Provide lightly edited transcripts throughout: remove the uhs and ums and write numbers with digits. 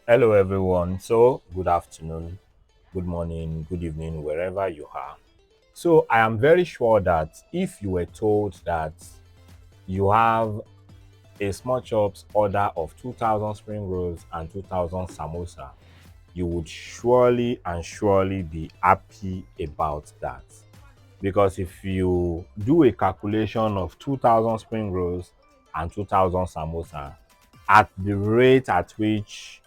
Hello, everyone. So, good afternoon, good morning, good evening, wherever you are. So, I am very sure that if you were told that you have a small chops order of 2,000 spring rolls and 2,000 samosa, you would surely and surely be happy about that. Because if you do a calculation of 2,000 spring rolls and 2,000 samosa, at the rate at which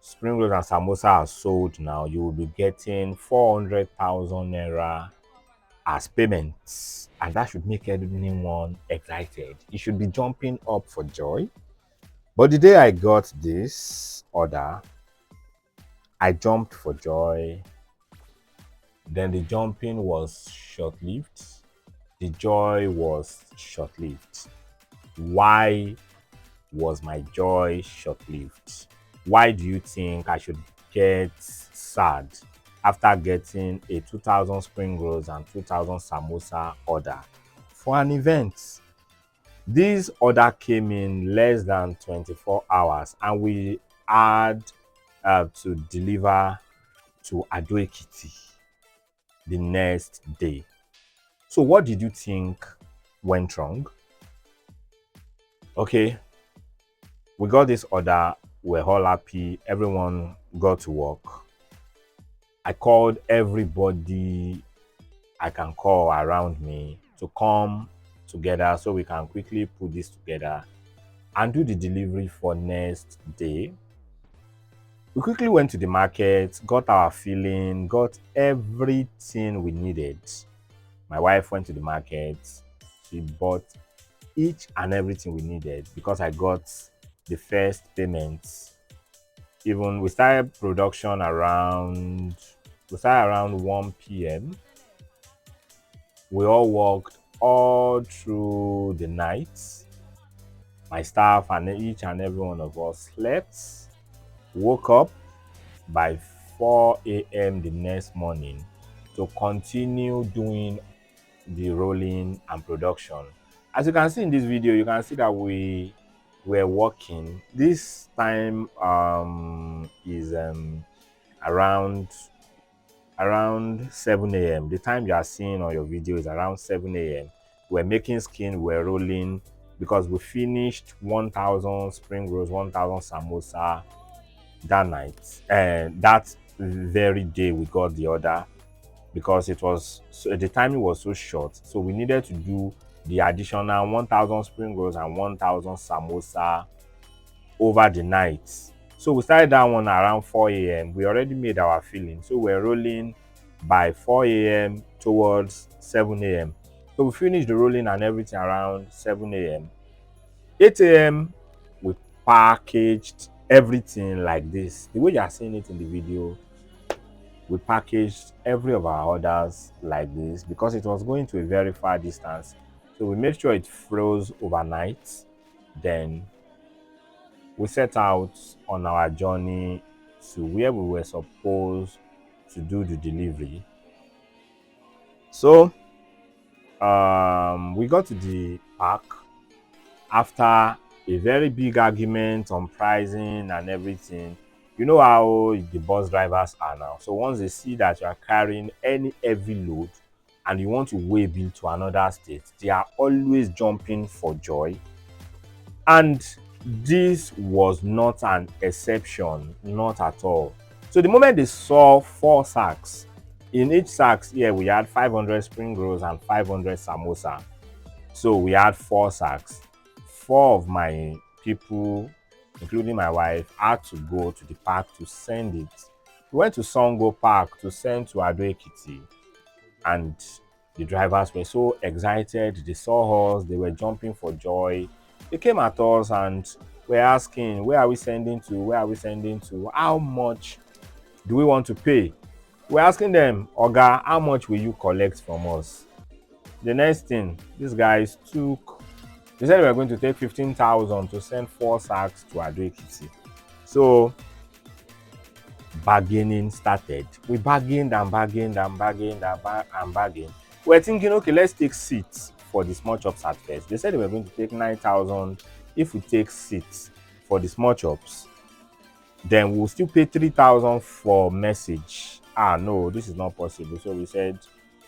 spring rolls and samosa are sold now, you will be getting 400,000 naira as payments. And that should make everyone excited. You should be jumping up for joy. But the day I got this order, I jumped for joy. Then the jumping was short lived. The joy was short lived. Why was my joy short lived? Why do you think I should get sad after getting a 2,000 spring rolls and 2,000 samosa order for an event? This order came in less than 24 hours and we had to deliver to Ado Ekiti the next day. So, what did you think went wrong? Okay, we got this order, we're all happy, everyone got to work. I called everybody I can call around me to come together so we can quickly put this together and do the delivery for next day. We quickly went to the market, got our filling, got everything we needed. My wife went to the market, she bought each and everything we needed because I got the first payment. Even we started production around 1 p.m. We all worked all through the night. My staff and each and every one of us slept, woke up by 4 a.m. the next morning to continue doing the rolling and production. As you can see in this video, you can see that we were working. This time is around around 7 a.m. The time you are seeing on your video is around 7 a.m. We're making skin, we're rolling because we finished 1,000 spring rolls, 1,000 samosa that night. And that very day we got the order because it was so the timing was so short. So we needed to do the additional 1,000 spring rolls and 1,000 samosa over the night. So we started that one around 4 a.m. We already made our filling. So we're rolling by 4 a.m. towards 7 a.m. So we finished the rolling and everything around 7 a.m. 8 a.m. we packaged everything like this. The way you are seeing it in the video, we packaged every of our orders like this because it was going to a very far distance. So we made sure it froze overnight. Then we set out on our journey to where we were supposed to do the delivery. So we got to the park after a very big argument on pricing and everything. You know how the bus drivers are now. So once they see that you are carrying any heavy load and you want to weigh bill to another state, they are always jumping for joy. And this was not an exception, not at all. So the moment they saw 4 sacks, in each sacks here we had 500 spring rolls and 500 samosa. So we had 4 sacks. Four of my people, including my wife, had to go to the park to send it. We went to Songo Park to send to Ado Ekiti, and the drivers were so excited. They saw us, they were jumping for joy. They came at us and were asking, where are we sending to? Where are we sending to? How much do we want to pay? We're asking them, Oga, how much will you collect from us? The next thing, these guys they said we were going to take 15,000 to send 4 sacks to Ado Ekiti. So bargaining started. We bargained and bargained and bargained and bargained. We're thinking, okay, let's take seats for the small chops at first. They said they were going to take 9,000 if we take seats for the small chops. Then we'll still pay 3,000 for message. Ah, no, this is not possible. So we said,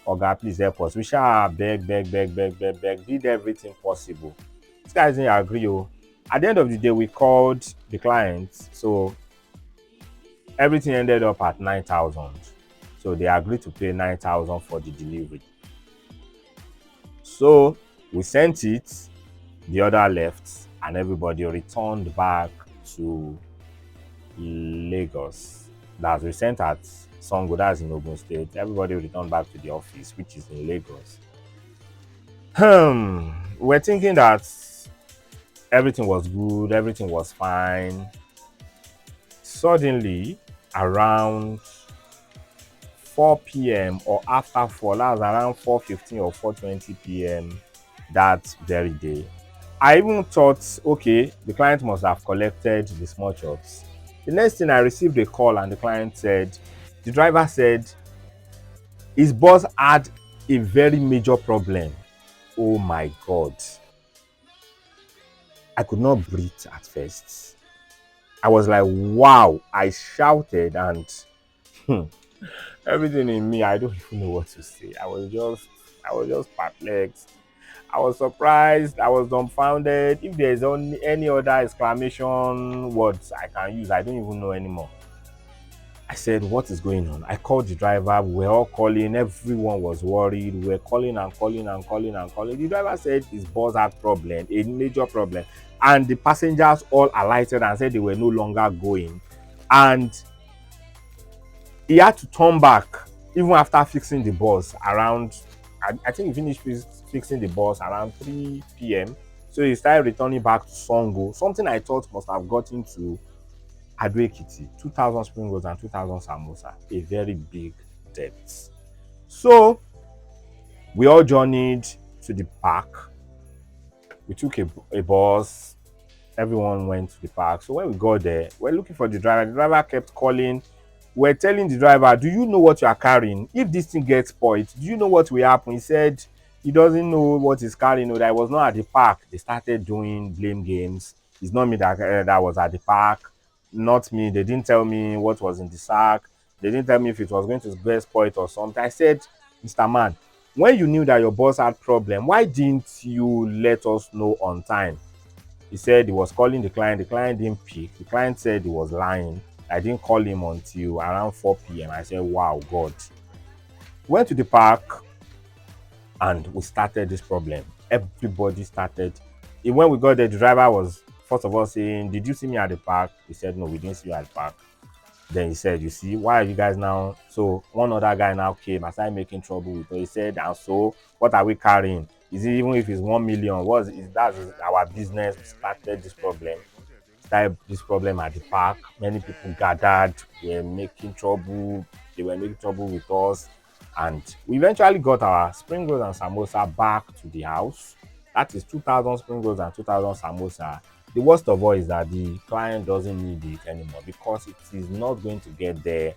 Oga, please help us. We shall beg, did everything possible. This guy didn't agree. Oh. At the end of the day, we called the client. So everything ended up at 9,000. So they agreed to pay 9,000 for the delivery. So we sent it, the order left, and everybody returned back to Lagos. That's we sent at Songo, that's in Ogun State. Everybody returned back to the office, which is in Lagos. We're thinking that everything was good, everything was fine. Suddenly, around 4 p.m. or after 4, that was around 4:15 or 4:20 p.m. that very day. I even thought, okay, the client must have collected the small chops. The next thing, I received a call and the client said, the driver said his boss had a very major problem. Oh my God. I could not breathe at first. I was like, wow. I shouted and everything in me, I don't even know what to say. I was just perplexed. I was surprised. I was dumbfounded. If there's only any other exclamation words I can use, I don't even know anymore. I said, what is going on? I called the driver. We were all calling. Everyone was worried. We were calling and calling and calling and calling. The driver said his boss had problem, a major problem. And the passengers all alighted and said they were no longer going. And he had to turn back even after fixing the bus around, I think he finished fixing the bus around 3 p.m. So he started returning back to Songo. Something I thought must have gotten to Ado-Ekiti, 2,000 spring rolls and 2,000 samosa, a very big debt. So we all journeyed to the park. We took a bus. Everyone went to the park. So when we got there, we're looking for the driver. The driver kept calling. We're telling the driver, do you know what you are carrying? If this thing gets spoiled, do you know what will happen? He said he doesn't know what he's carrying, or that I was not at the park. They started doing blame games. It's not me that was at the park, not me. They didn't tell me what was in the sack. They didn't tell me if it was going to get spoiled or something. I said, Mr. Man, when you knew that your boss had problem, why didn't you let us know on time? He said he was calling the client. The client didn't pick. The client said he was lying. I didn't call him until around 4 p.m. I said, wow, God. Went to the park and we started this problem. Everybody started. When we got there, the driver was first of all saying, did you see me at the park? We said, no, we didn't see you at the park. Then he said, you see, why are you guys now? So one other guy now came and started making trouble with us. He said, and so what are we carrying? Is it even if it's 1 million? That's our business? We started this problem at the park. Many people gathered, were making trouble. They were making trouble with us. And we eventually got our spring rolls and samosa back to the house. That is 2,000 spring rolls and 2,000 samosa. The worst of all is that the client doesn't need it anymore because it is not going to get there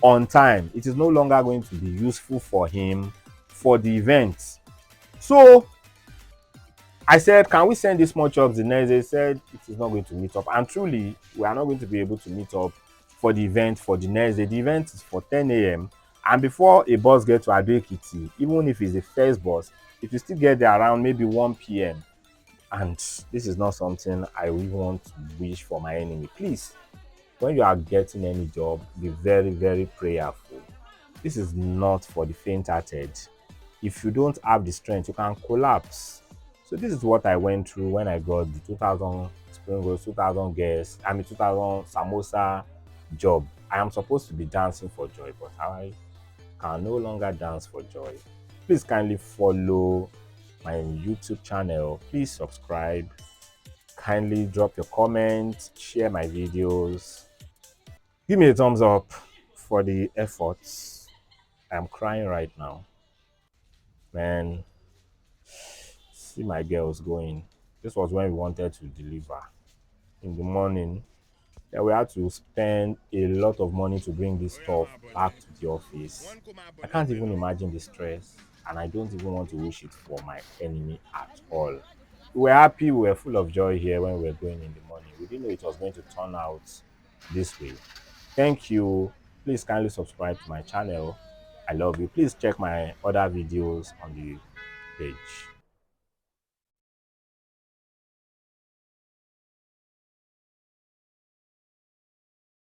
on time. It is no longer going to be useful for him for the event. So I said, can we send these small chops the next day? They said it is not going to meet up. And truly, we are not going to be able to meet up for the event for the next day. The event is for 10 a.m. And before a bus gets to Ado-Ekiti, even if it's the first bus, it will still get there around maybe 1 p.m. And this is not something I really want to wish for my enemy. Please, when you are getting any job, be very, very prayerful. This is not for the faint-hearted. If you don't have the strength, you can collapse. So this is what I went through when I got the 2,000 spring rolls, 2,000 guests, 2,000 samosa job. I am supposed to be dancing for joy, but I can no longer dance for joy. Please kindly follow my YouTube channel. Please subscribe. Kindly drop your comments, share my videos. Give me a thumbs up for the efforts. I'm crying right now. Man, see my girls going. This was when we wanted to deliver in the morning. Then we had to spend a lot of money to bring this stuff back to the office. I can't even imagine the stress, and I don't even want to wish it for my enemy at all. We were happy, we were full of joy here when we were going in the morning. We didn't know it was going to turn out this way. Thank you. Please kindly subscribe to my channel. I love you. Please check my other videos on the page.